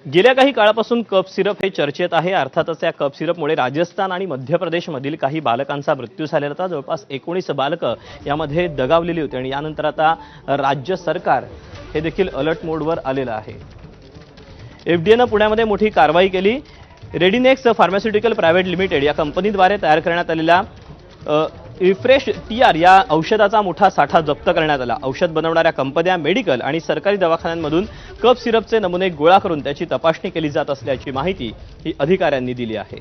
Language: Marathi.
गेल्या काही काळापासून कफ सिरप हे चर्चेत आहे। अर्थातच या कफ सिरपमुळे राजस्थान आणि मध्य प्रदेशमधील काही बालकांचा मृत्यू झालेला होता। जवळपास 19 बालकं यामध्ये दगावलेली होती आणि यानंतर आता राज्य सरकार हे देखील अलर्ट मोडवर आलेलं आहे। एफडीएनं पुण्यामध्ये मोठी कारवाई केली। रेडिनेक्स फार्मास्युटिकल प्रायव्हेट लिमिटेड या कंपनीद्वारे तयार करण्यात आलेल्या रिफ्रेश टीआर या औषधाचा मोठा साठा जप्त करण्यात आला। औषध बनवणाऱ्या कंपन्या, मेडिकल आणि सरकारी दवाखान्यांमधून कफ सिरपचे नमुने गोळा करून त्याची तपासणी केली जात असल्याची माहिती ही अधिकाऱ्यांनी दिली आहे।